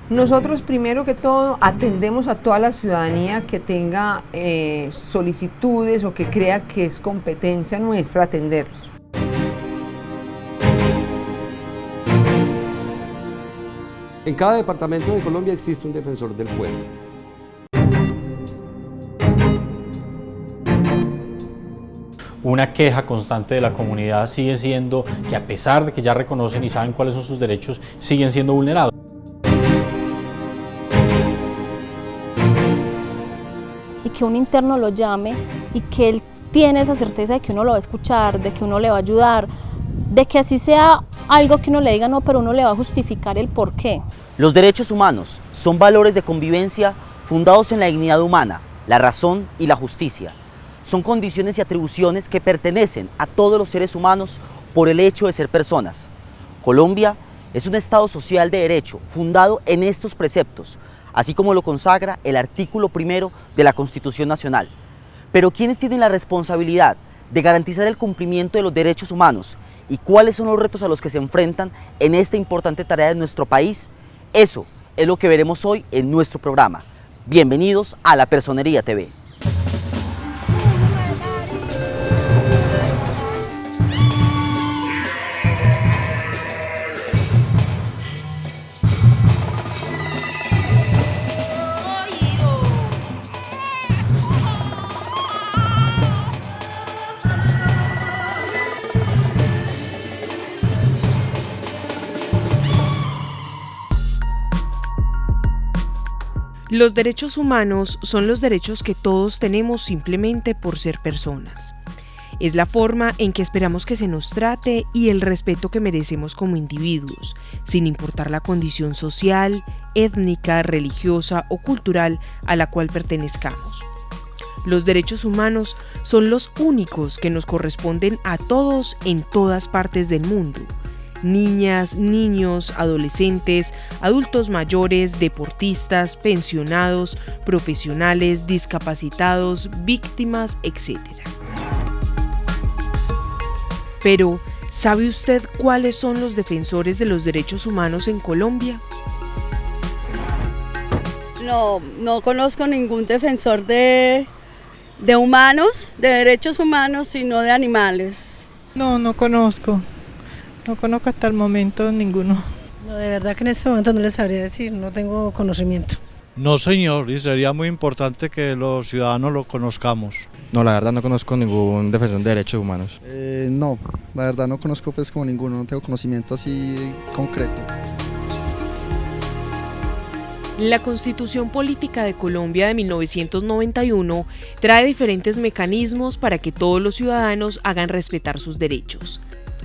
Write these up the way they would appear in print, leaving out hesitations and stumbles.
Nosotros primero que todo atendemos a toda la ciudadanía que tenga solicitudes o que crea que es competencia nuestra atenderlos. En cada departamento de Colombia existe un defensor del pueblo. Una queja constante de la comunidad sigue siendo que, a pesar de que ya reconocen y saben cuáles son sus derechos, siguen siendo vulnerados. Y que un interno lo llame y que él tiene esa certeza de que uno lo va a escuchar, de que uno le va a ayudar, de que así sea algo que uno le diga no, pero uno le va a justificar el por qué. Los derechos humanos son valores de convivencia fundados en la dignidad humana, la razón y la justicia. Son condiciones y atribuciones que pertenecen a todos los seres humanos por el hecho de ser personas. Colombia es un Estado social de derecho fundado en estos preceptos, así como lo consagra el artículo 1 de la Constitución Nacional. Pero ¿quiénes tienen la responsabilidad de garantizar el cumplimiento de los derechos humanos y cuáles son los retos a los que se enfrentan en esta importante tarea de nuestro país? Eso es lo que veremos hoy en nuestro programa. Bienvenidos a La Personería TV. Los derechos humanos son los derechos que todos tenemos simplemente por ser personas. Es la forma en que esperamos que se nos trate y el respeto que merecemos como individuos, sin importar la condición social, étnica, religiosa o cultural a la cual pertenezcamos. Los derechos humanos son los únicos que nos corresponden a todos en todas partes del mundo. Niñas, niños, adolescentes, adultos mayores, deportistas, pensionados, profesionales, discapacitados, víctimas, etc. Pero, ¿sabe usted cuáles son los defensores de los derechos humanos en Colombia? No conozco ningún defensor de humanos, de derechos humanos, sino de animales. No conozco. No conozco hasta el momento ninguno. No, de verdad que en este momento no les sabría decir, no tengo conocimiento. No, señor, y sería muy importante que los ciudadanos lo conozcamos. No, la verdad no conozco ningún defensor de derechos humanos. No, la verdad no conozco pues como ninguno, no tengo conocimiento así concreto. La Constitución Política de Colombia de 1991 trae diferentes mecanismos para que todos los ciudadanos hagan respetar sus derechos.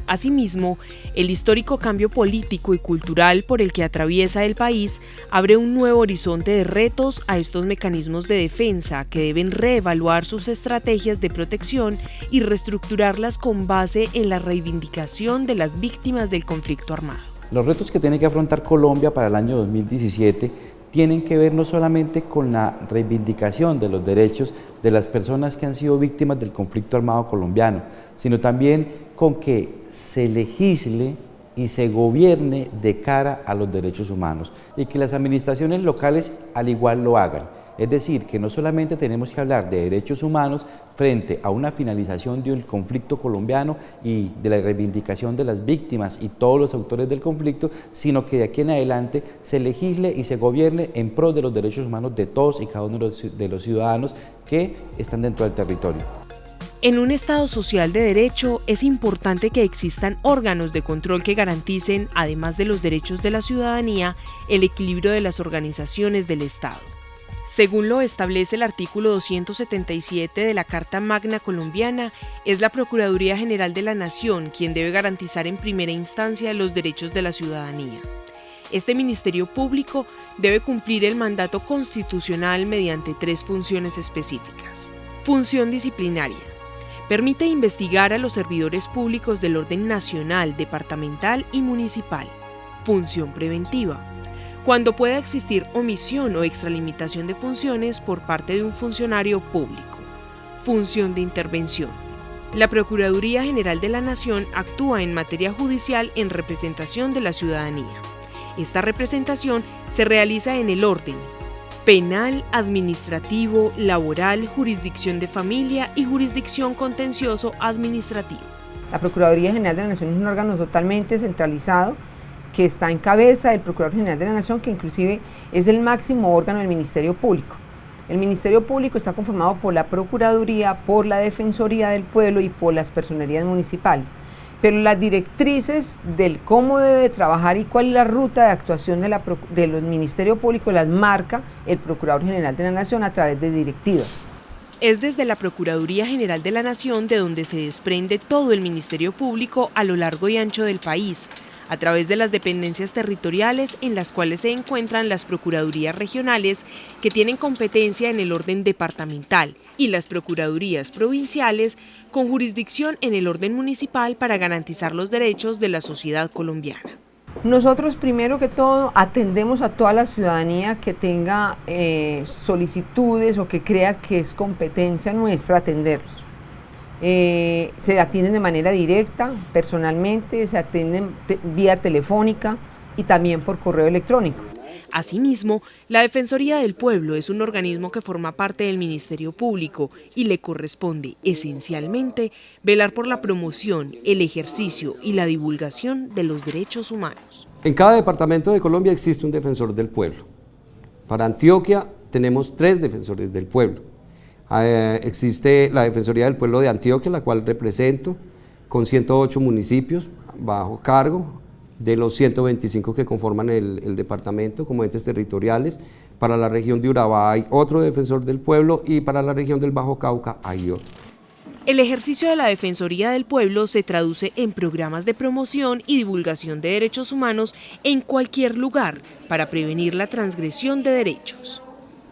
Asimismo, el histórico cambio político y cultural por el que atraviesa el país abre un nuevo horizonte de retos a estos mecanismos de defensa que deben reevaluar sus estrategias de protección y reestructurarlas con base en la reivindicación de las víctimas del conflicto armado. Los retos que tiene que afrontar Colombia para el año 2017 tienen que ver no solamente con la reivindicación de los derechos de las personas que han sido víctimas del conflicto armado colombiano, sino también con que se legisle y se gobierne de cara a los derechos humanos y que las administraciones locales al igual lo hagan. Es decir, que no solamente tenemos que hablar de derechos humanos frente a una finalización del conflicto colombiano y de la reivindicación de las víctimas y todos los autores del conflicto, sino que de aquí en adelante se legisle y se gobierne en pro de los derechos humanos de todos y cada uno de los ciudadanos que están dentro del territorio. En un Estado social de derecho es importante que existan órganos de control que garanticen, además de los derechos de la ciudadanía, el equilibrio de las organizaciones del Estado. Según lo establece el artículo 277 de la Carta Magna Colombiana, es la Procuraduría General de la Nación quien debe garantizar en primera instancia los derechos de la ciudadanía. Este Ministerio Público debe cumplir el mandato constitucional mediante 3 funciones específicas. Función disciplinaria. Permite investigar a los servidores públicos del orden nacional, departamental y municipal. Función preventiva. Cuando pueda existir omisión o extralimitación de funciones por parte de un funcionario público. Función de intervención. La Procuraduría General de la Nación actúa en materia judicial en representación de la ciudadanía. Esta representación se realiza en el orden penal, administrativo, laboral, jurisdicción de familia y jurisdicción contencioso administrativo. La Procuraduría General de la Nación es un órgano totalmente centralizado que está en cabeza del Procurador General de la Nación, que inclusive es el máximo órgano del Ministerio Público. El Ministerio Público está conformado por la Procuraduría, por la Defensoría del Pueblo y por las personerías municipales. Pero las directrices del cómo debe trabajar y cuál es la ruta de actuación del Ministerio Público las marca el Procurador General de la Nación a través de directivas. Es desde la Procuraduría General de la Nación de donde se desprende todo el Ministerio Público a lo largo y ancho del país, a través de las dependencias territoriales en las cuales se encuentran las Procuradurías regionales que tienen competencia en el orden departamental y las Procuradurías provinciales con jurisdicción en el orden municipal para garantizar los derechos de la sociedad colombiana. Nosotros primero que todo atendemos a toda la ciudadanía que tenga solicitudes o que crea que es competencia nuestra atenderlos. Se atienden de manera directa, personalmente, se atienden vía telefónica y también por correo electrónico. Asimismo, la Defensoría del Pueblo es un organismo que forma parte del Ministerio Público y le corresponde, esencialmente, velar por la promoción, el ejercicio y la divulgación de los derechos humanos. En cada departamento de Colombia existe un defensor del pueblo. Para Antioquia tenemos 3 defensores del pueblo. Existe la Defensoría del Pueblo de Antioquia, la cual represento, con 108 municipios bajo cargo, de los 125 que conforman el departamento como entes territoriales. Para la región de Urabá hay otro defensor del pueblo y para la región del Bajo Cauca hay otro. El ejercicio de la Defensoría del Pueblo se traduce en programas de promoción y divulgación de derechos humanos en cualquier lugar para prevenir la transgresión de derechos.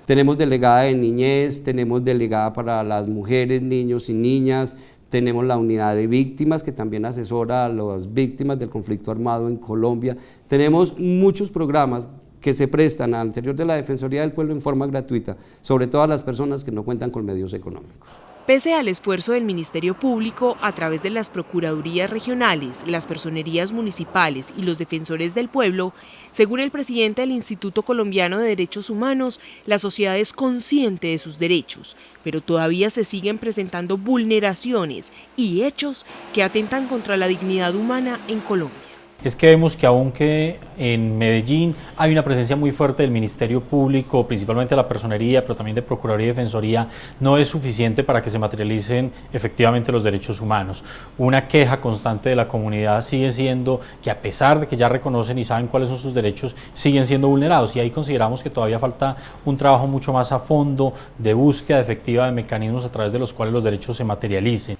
Tenemos delegada de niñez, tenemos delegada para las mujeres, niños y niñas, tenemos la unidad de víctimas que también asesora a las víctimas del conflicto armado en Colombia. Tenemos muchos programas que se prestan al interior de la Defensoría del Pueblo en forma gratuita, sobre todo a las personas que no cuentan con medios económicos. Pese al esfuerzo del Ministerio Público, a través de las Procuradurías regionales, las Personerías municipales y los Defensores del Pueblo, según el presidente del Instituto Colombiano de Derechos Humanos, la sociedad es consciente de sus derechos, pero todavía se siguen presentando vulneraciones y hechos que atentan contra la dignidad humana en Colombia. Es que vemos que aunque en Medellín hay una presencia muy fuerte del Ministerio Público, principalmente de la Personería, pero también de Procuraduría y Defensoría, no es suficiente para que se materialicen efectivamente los derechos humanos. Una queja constante de la comunidad sigue siendo que, a pesar de que ya reconocen y saben cuáles son sus derechos, siguen siendo vulnerados, y ahí consideramos que todavía falta un trabajo mucho más a fondo de búsqueda efectiva de mecanismos a través de los cuales los derechos se materialicen.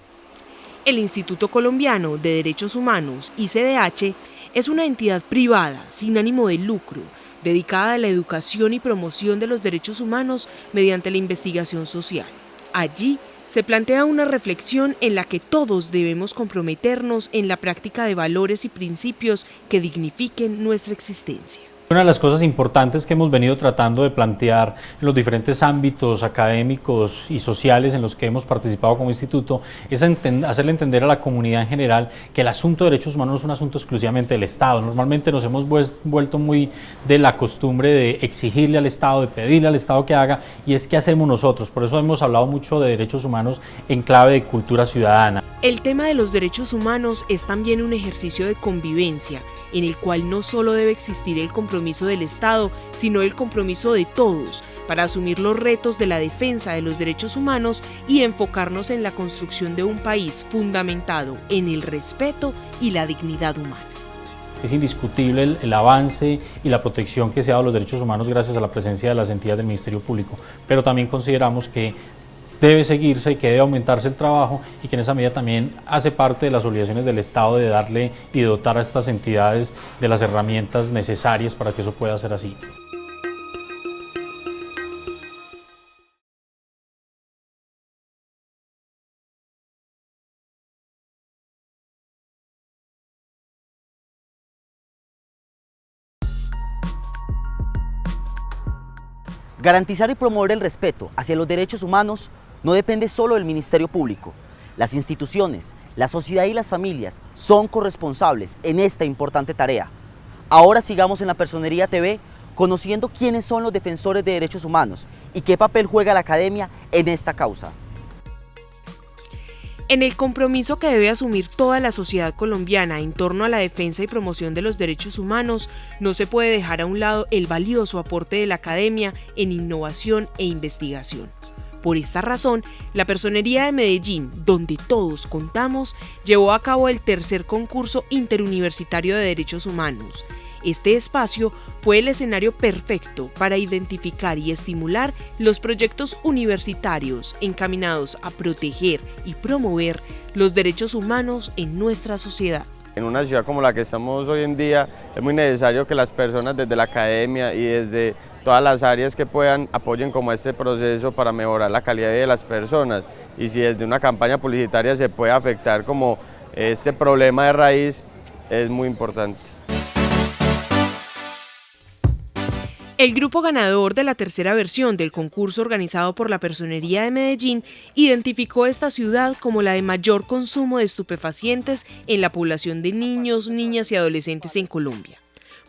El Instituto Colombiano de Derechos Humanos, ICDH, es una entidad privada sin ánimo de lucro, dedicada a la educación y promoción de los derechos humanos mediante la investigación social. Allí se plantea una reflexión en la que todos debemos comprometernos en la práctica de valores y principios que dignifiquen nuestra existencia. Una de las cosas importantes que hemos venido tratando de plantear en los diferentes ámbitos académicos y sociales en los que hemos participado como instituto es hacerle entender a la comunidad en general que el asunto de derechos humanos no es un asunto exclusivamente del Estado. Normalmente nos hemos vuelto muy de la costumbre de exigirle al Estado, de pedirle al Estado que haga, y es qué hacemos nosotros. Por eso hemos hablado mucho de derechos humanos en clave de cultura ciudadana. El tema de los derechos humanos es también un ejercicio de convivencia, en el cual no solo debe existir el compromiso del Estado, sino el compromiso de todos para asumir los retos de la defensa de los derechos humanos y enfocarnos en la construcción de un país fundamentado en el respeto y la dignidad humana. Es indiscutible el avance y la protección que se ha dado a los derechos humanos gracias a la presencia de las entidades del Ministerio Público, pero también consideramos que debe seguirse y que debe aumentarse el trabajo, y que en esa medida también hace parte de las obligaciones del Estado de darle y de dotar a estas entidades de las herramientas necesarias para que eso pueda ser así. Garantizar y promover el respeto hacia los derechos humanos no depende solo del Ministerio Público. Las instituciones, la sociedad y las familias son corresponsables en esta importante tarea. Ahora sigamos en la Personería TV conociendo quiénes son los defensores de derechos humanos y qué papel juega la academia en esta causa. En el compromiso que debe asumir toda la sociedad colombiana en torno a la defensa y promoción de los derechos humanos, no se puede dejar a un lado el valioso aporte de la academia en innovación e investigación. Por esta razón, la Personería de Medellín, donde todos contamos, llevó a cabo el tercer concurso interuniversitario de derechos humanos. Este espacio fue el escenario perfecto para identificar y estimular los proyectos universitarios encaminados a proteger y promover los derechos humanos en nuestra sociedad. En una ciudad como la que estamos hoy en día, es muy necesario que las personas desde la academia y desde todas las áreas que puedan apoyen como este proceso para mejorar la calidad de las personas. Y si desde una campaña publicitaria se puede afectar como este problema de raíz, es muy importante. El grupo ganador de la tercera versión del concurso organizado por la Personería de Medellín identificó esta ciudad como la de mayor consumo de estupefacientes en la población de niños, niñas y adolescentes en Colombia.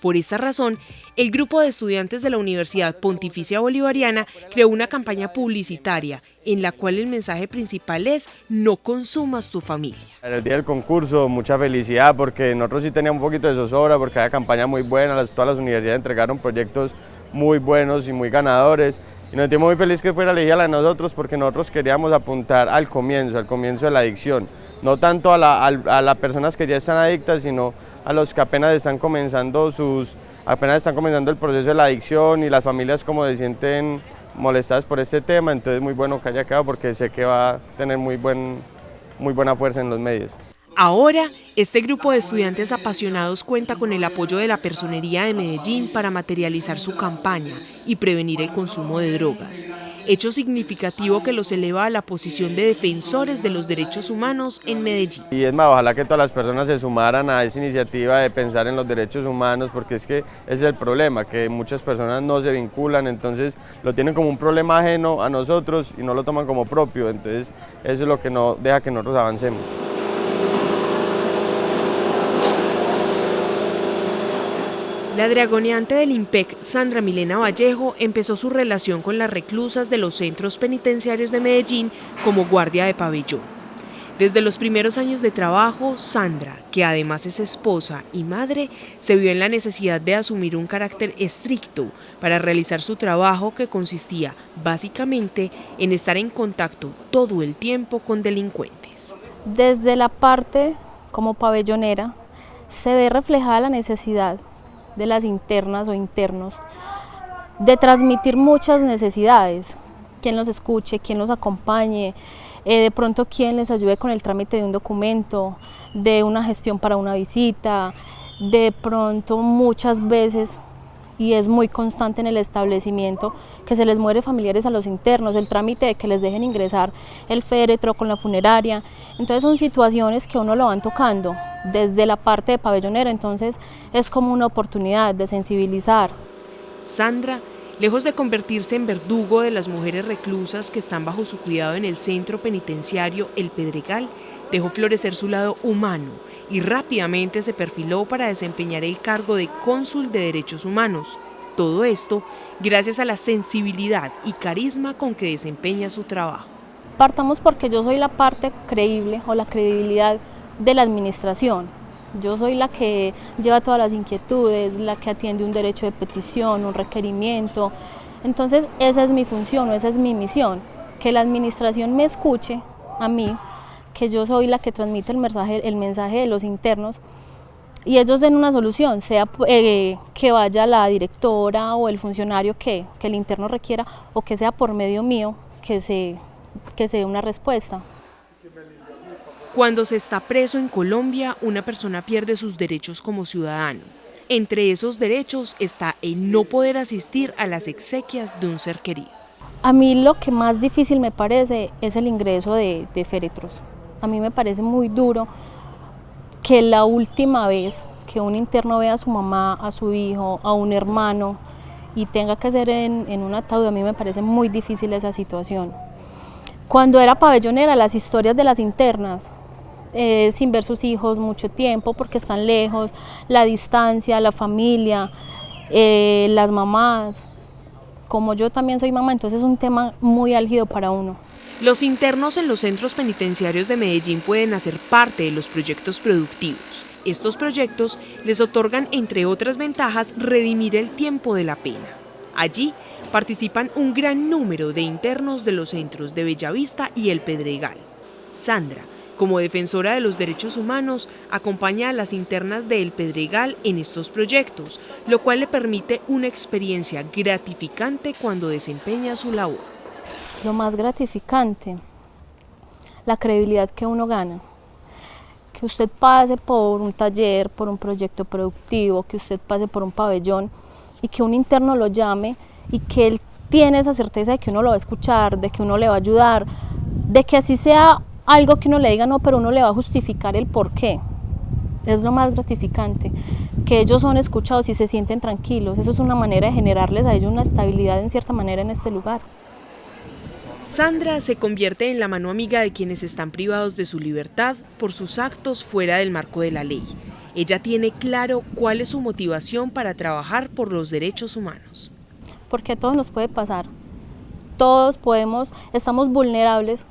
Por esta razón, el grupo de estudiantes de la Universidad Pontificia Bolivariana creó una campaña publicitaria en la cual el mensaje principal es "no consumas tu familia". En el día del concurso, mucha felicidad porque nosotros sí teníamos un poquito de zozobra porque había campaña muy buena, todas las universidades entregaron proyectos muy buenos y muy ganadores y nos sentimos muy felices que fuera elegida la de nosotros porque nosotros queríamos apuntar al comienzo de la adicción, no tanto a las personas que ya están adictas, sino a los que apenas están comenzando el proceso de la adicción y las familias como se sienten molestadas por este tema, entonces muy bueno que haya quedado porque sé que va a tener muy buena fuerza en los medios. Ahora, este grupo de estudiantes apasionados cuenta con el apoyo de la Personería de Medellín para materializar su campaña y prevenir el consumo de drogas, hecho significativo que los eleva a la posición de defensores de los derechos humanos en Medellín. Y es más, ojalá que todas las personas se sumaran a esa iniciativa de pensar en los derechos humanos, porque es que ese es el problema, que muchas personas no se vinculan, entonces lo tienen como un problema ajeno a nosotros y no lo toman como propio, entonces eso es lo que no deja que nosotros avancemos. La dragoneante del IMPEC, Sandra Milena Vallejo, empezó su relación con las reclusas de los centros penitenciarios de Medellín como guardia de pabellón. Desde los primeros años de trabajo, Sandra, que además es esposa y madre, se vio en la necesidad de asumir un carácter estricto para realizar su trabajo, que consistía básicamente en estar en contacto todo el tiempo con delincuentes. Desde la parte como pabellonera se ve reflejada la necesidad de las internas o internos de transmitir muchas necesidades, quien los escuche, quien los acompañe, de pronto quien les ayude con el trámite de un documento, de una gestión para una visita, de pronto muchas veces, y es muy constante en el establecimiento, que se les muere familiares a los internos, el trámite de que les dejen ingresar el féretro con la funeraria. Entonces son situaciones que uno lo van tocando desde la parte de pabellonera, entonces es como una oportunidad de sensibilizar. Sandra, lejos de convertirse en verdugo de las mujeres reclusas que están bajo su cuidado en el centro penitenciario El Pedregal, dejó florecer su lado humano y rápidamente se perfiló para desempeñar el cargo de cónsul de derechos humanos. Todo esto gracias a la sensibilidad y carisma con que desempeña su trabajo. Partamos porque yo soy la parte creíble o la credibilidad de la administración. Yo soy la que lleva todas las inquietudes, la que atiende un derecho de petición, un requerimiento. Entonces esa es mi función, esa es mi misión, que la administración me escuche a mí, que yo soy la que transmite el mensaje de los internos y ellos den una solución, sea que vaya la directora o el funcionario que el interno requiera o que sea por medio mío que se dé una respuesta. Cuando se está preso en Colombia, una persona pierde sus derechos como ciudadano. Entre esos derechos está el no poder asistir a las exequias de un ser querido. A mí lo que más difícil me parece es el ingreso de féretros. A mí me parece muy duro que la última vez que un interno vea a su mamá, a su hijo, a un hermano y tenga que hacer en un ataúd, a mí me parece muy difícil esa situación. Cuando era pabellonera, las historias de las internas sin ver sus hijos mucho tiempo porque están lejos, la distancia, la familia, las mamás. Como yo también soy mamá, entonces es un tema muy álgido para uno. Los internos en los centros penitenciarios de Medellín pueden hacer parte de los proyectos productivos. Estos proyectos les otorgan, entre otras ventajas, redimir el tiempo de la pena. Allí participan un gran número de internos de los centros de Bellavista y El Pedregal. Sandra, como defensora de los derechos humanos, acompaña a las internas de El Pedregal en estos proyectos, lo cual le permite una experiencia gratificante cuando desempeña su labor. Lo más gratificante, la credibilidad que uno gana. Que usted pase por un taller, por un proyecto productivo, que usted pase por un pabellón y que un interno lo llame y que él tiene esa certeza de que uno lo va a escuchar, de que uno le va a ayudar, de que así sea algo que uno le diga no, pero uno le va a justificar el por qué. Es lo más gratificante, que ellos son escuchados y se sienten tranquilos. Eso es una manera de generarles a ellos una estabilidad en cierta manera en este lugar. Sandra se convierte en la mano amiga de quienes están privados de su libertad por sus actos fuera del marco de la ley. Ella tiene claro cuál es su motivación para trabajar por los derechos humanos. Porque a todos nos puede pasar. Todos estamos vulnerables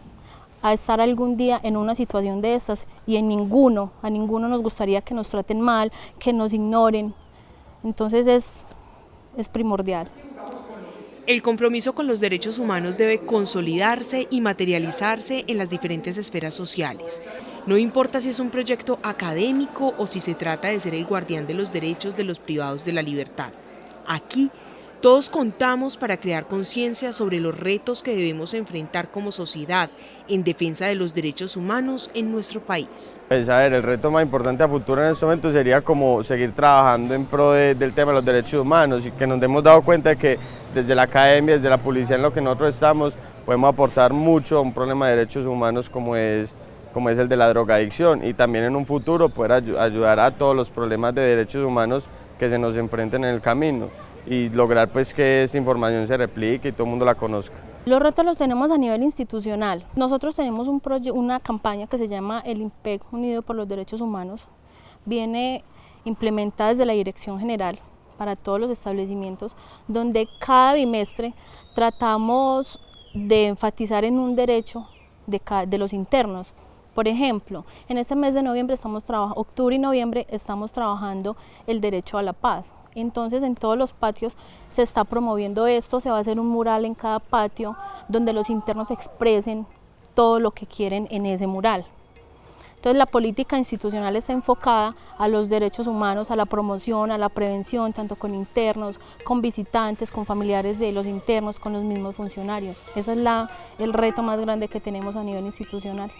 a estar algún día en una situación de estas y a ninguno nos gustaría que nos traten mal, que nos ignoren. Entonces es primordial. El compromiso con los derechos humanos debe consolidarse y materializarse en las diferentes esferas sociales. No importa si es un proyecto académico o si se trata de ser el guardián de los derechos de los privados de la libertad. Aquí, todos contamos para crear conciencia sobre los retos que debemos enfrentar como sociedad en defensa de los derechos humanos en nuestro país. Pues a ver, el reto más importante a futuro en este momento sería como seguir trabajando en pro del tema de los derechos humanos y que nos hemos dado cuenta de que desde la academia, desde la policía en lo que nosotros estamos, podemos aportar mucho a un problema de derechos humanos como es el de la drogadicción y también en un futuro poder ayudar a todos los problemas de derechos humanos que se nos enfrenten en el camino y lograr pues que esa información se replique y todo el mundo la conozca. Los retos los tenemos a nivel institucional. Nosotros tenemos una campaña que se llama el IMPEC Unido por los Derechos Humanos. Viene implementada desde la Dirección General para todos los establecimientos, donde cada bimestre tratamos de enfatizar en un derecho de los internos. Por ejemplo, en este mes de noviembre octubre y noviembre estamos trabajando el derecho a la paz. Entonces en todos los patios se está promoviendo esto, se va a hacer un mural en cada patio donde los internos expresen todo lo que quieren en ese mural. Entonces la política institucional está enfocada a los derechos humanos, a la promoción, a la prevención, tanto con internos, con visitantes, con familiares de los internos, con los mismos funcionarios. Ese es el reto más grande que tenemos a nivel institucional.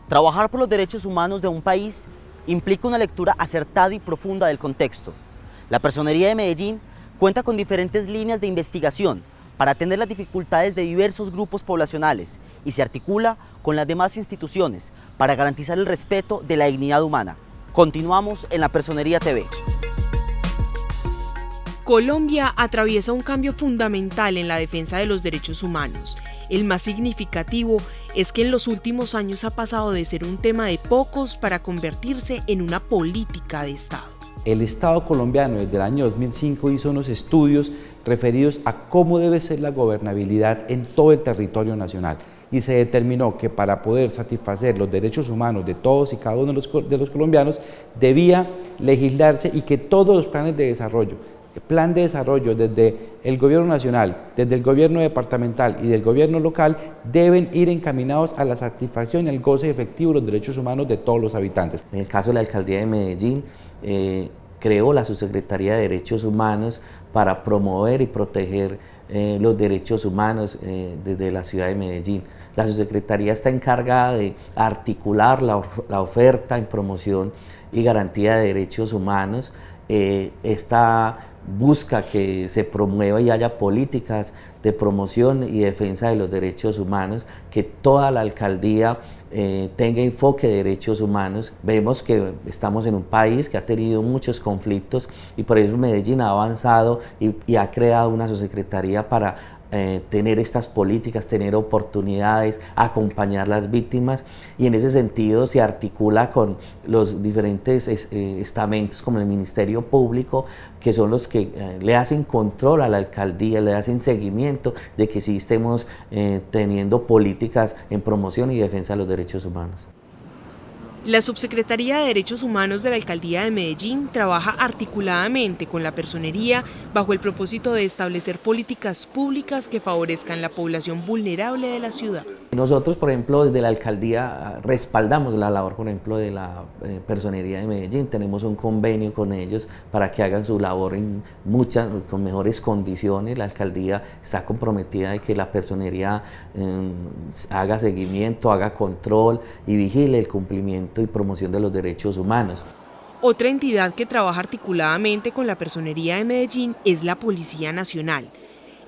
Trabajar por los derechos humanos de un país implica una lectura acertada y profunda del contexto. La Personería de Medellín cuenta con diferentes líneas de investigación para atender las dificultades de diversos grupos poblacionales y se articula con las demás instituciones para garantizar el respeto de la dignidad humana. Continuamos en La Personería TV. Colombia atraviesa un cambio fundamental en la defensa de los derechos humanos. El más significativo es que en los últimos años ha pasado de ser un tema de pocos para convertirse en una política de Estado. El Estado colombiano desde el año 2005 hizo unos estudios referidos a cómo debe ser la gobernabilidad en todo el territorio nacional y se determinó que para poder satisfacer los derechos humanos de todos y cada uno de los colombianos debía legislarse y que todos los planes de desarrollo, el plan de desarrollo desde el gobierno nacional, desde el gobierno departamental y del gobierno local deben ir encaminados a la satisfacción y al goce efectivo de los derechos humanos de todos los habitantes. En el caso de la Alcaldía de Medellín, creó la Subsecretaría de Derechos Humanos para promover y proteger los derechos humanos desde la ciudad de Medellín. La Subsecretaría está encargada de articular la oferta en promoción y garantía de derechos humanos. Esta busca que se promueva y haya políticas de promoción y defensa de los derechos humanos, que toda la alcaldía tenga enfoque de derechos humanos. Vemos que estamos en un país que ha tenido muchos conflictos y por eso Medellín ha avanzado y ha creado una subsecretaría para tener estas políticas, tener oportunidades, acompañar a las víctimas, y en ese sentido se articula con los diferentes estamentos como el Ministerio Público, que son los que le hacen control a la alcaldía, le hacen seguimiento de que sí estemos teniendo políticas en promoción y defensa de los derechos humanos. La Subsecretaría de Derechos Humanos de la Alcaldía de Medellín trabaja articuladamente con la Personería bajo el propósito de establecer políticas públicas que favorezcan la población vulnerable de la ciudad. Nosotros, por ejemplo, desde la Alcaldía respaldamos la labor, por ejemplo, de la Personería de Medellín. Tenemos un convenio con ellos para que hagan su labor con mejores condiciones. La Alcaldía está comprometida de que la Personería haga seguimiento, haga control y vigile el cumplimiento y promoción de los derechos humanos. Otra entidad que trabaja articuladamente con la Personería de Medellín es la Policía Nacional.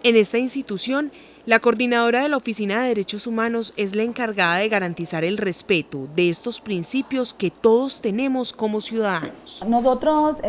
En esta institución, la coordinadora de la Oficina de Derechos Humanos es la encargada de garantizar el respeto de estos principios que todos tenemos como ciudadanos. Nosotros,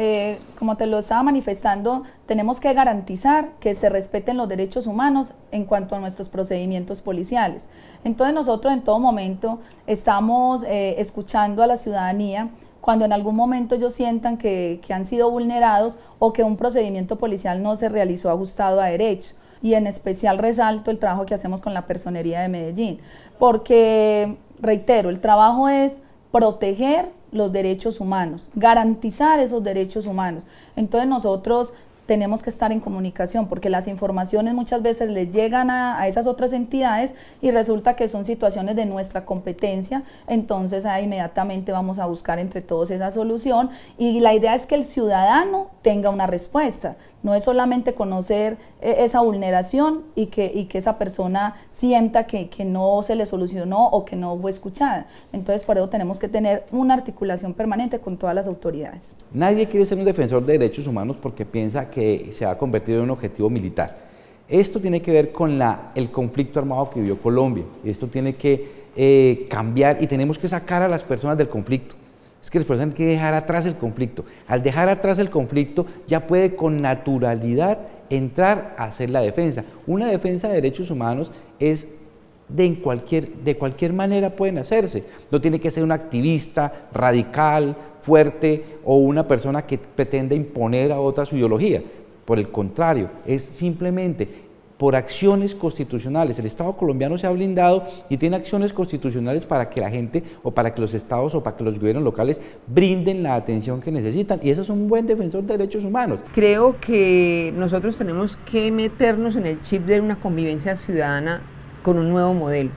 como te lo estaba manifestando, tenemos que garantizar que se respeten los derechos humanos en cuanto a nuestros procedimientos policiales. Entonces nosotros en todo momento estamos escuchando a la ciudadanía cuando en algún momento ellos sientan que han sido vulnerados o que un procedimiento policial no se realizó ajustado a derecho. Y en especial resalto el trabajo que hacemos con la Personería de Medellín, porque, reitero, el trabajo es proteger los derechos humanos, garantizar esos derechos humanos. Entonces nosotros tenemos que estar en comunicación, porque las informaciones muchas veces les llegan a esas otras entidades y resulta que son situaciones de nuestra competencia, entonces ahí inmediatamente vamos a buscar entre todos esa solución, y la idea es que el ciudadano tenga una respuesta, no es solamente conocer esa vulneración y que esa persona sienta que no se le solucionó o que no fue escuchada. Entonces por eso tenemos que tener una articulación permanente con todas las autoridades. Nadie quiere ser un defensor de derechos humanos porque piensa que se ha convertido en un objetivo militar. Esto tiene que ver con el conflicto armado que vivió Colombia. Esto tiene que cambiar y tenemos que sacar a las personas del conflicto. Es que las personas tienen que dejar atrás el conflicto. Al dejar atrás el conflicto ya puede con naturalidad entrar a hacer la defensa. Una defensa de derechos humanos es de cualquier manera pueden hacerse. No tiene que ser un activista radical, fuerte o una persona que pretende imponer a otra su ideología. Por el contrario, es simplemente por acciones constitucionales. El Estado colombiano se ha blindado y tiene acciones constitucionales para que la gente o para que los estados o para que los gobiernos locales brinden la atención que necesitan, y eso es un buen defensor de derechos humanos. Creo que nosotros tenemos que meternos en el chip de una convivencia ciudadana con un nuevo modelo.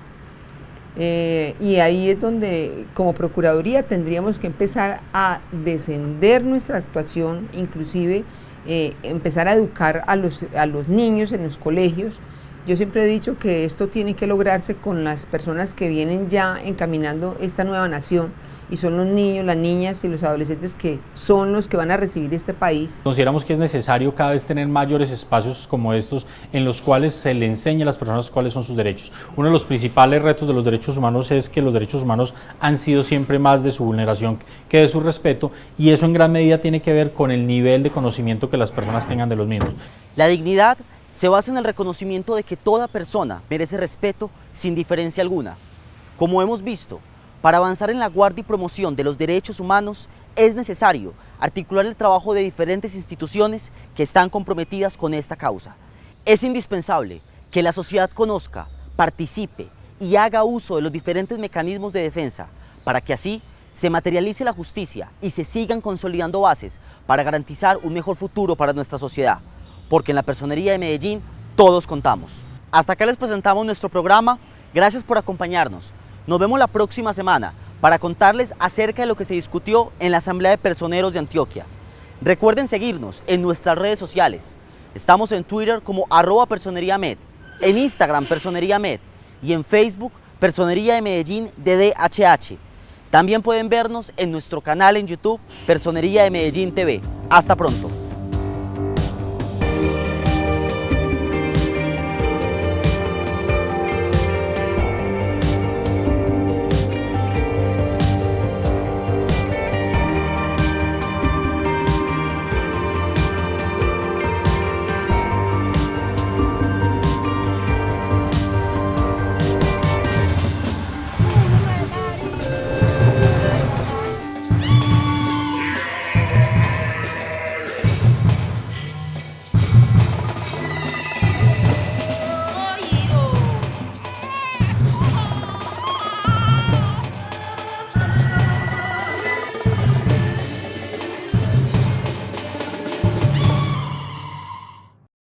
Y ahí es donde como Procuraduría tendríamos que empezar a descender nuestra actuación, inclusive empezar a educar a los niños en los colegios. Yo siempre he dicho que esto tiene que lograrse con las personas que vienen ya encaminando esta nueva nación, y son los niños, las niñas y los adolescentes que son los que van a recibir este país. Consideramos que es necesario cada vez tener mayores espacios como estos en los cuales se le enseña a las personas cuáles son sus derechos. Uno de los principales retos de los derechos humanos es que los derechos humanos han sido siempre más de su vulneración que de su respeto, y eso en gran medida tiene que ver con el nivel de conocimiento que las personas tengan de los mismos. La dignidad se basa en el reconocimiento de que toda persona merece respeto sin diferencia alguna. Como hemos visto, para avanzar en la guardia y promoción de los derechos humanos es necesario articular el trabajo de diferentes instituciones que están comprometidas con esta causa. Es indispensable que la sociedad conozca, participe y haga uso de los diferentes mecanismos de defensa para que así se materialice la justicia y se sigan consolidando bases para garantizar un mejor futuro para nuestra sociedad, porque en la Personería de Medellín todos contamos. Hasta acá les presentamos nuestro programa. Gracias por acompañarnos. Nos vemos la próxima semana para contarles acerca de lo que se discutió en la Asamblea de Personeros de Antioquia. Recuerden seguirnos en nuestras redes sociales. Estamos en Twitter como @personeriamed, en Instagram Personeriamed y en Facebook Personería de Medellín DDHH. También pueden vernos en nuestro canal en YouTube Personería de Medellín TV. Hasta pronto.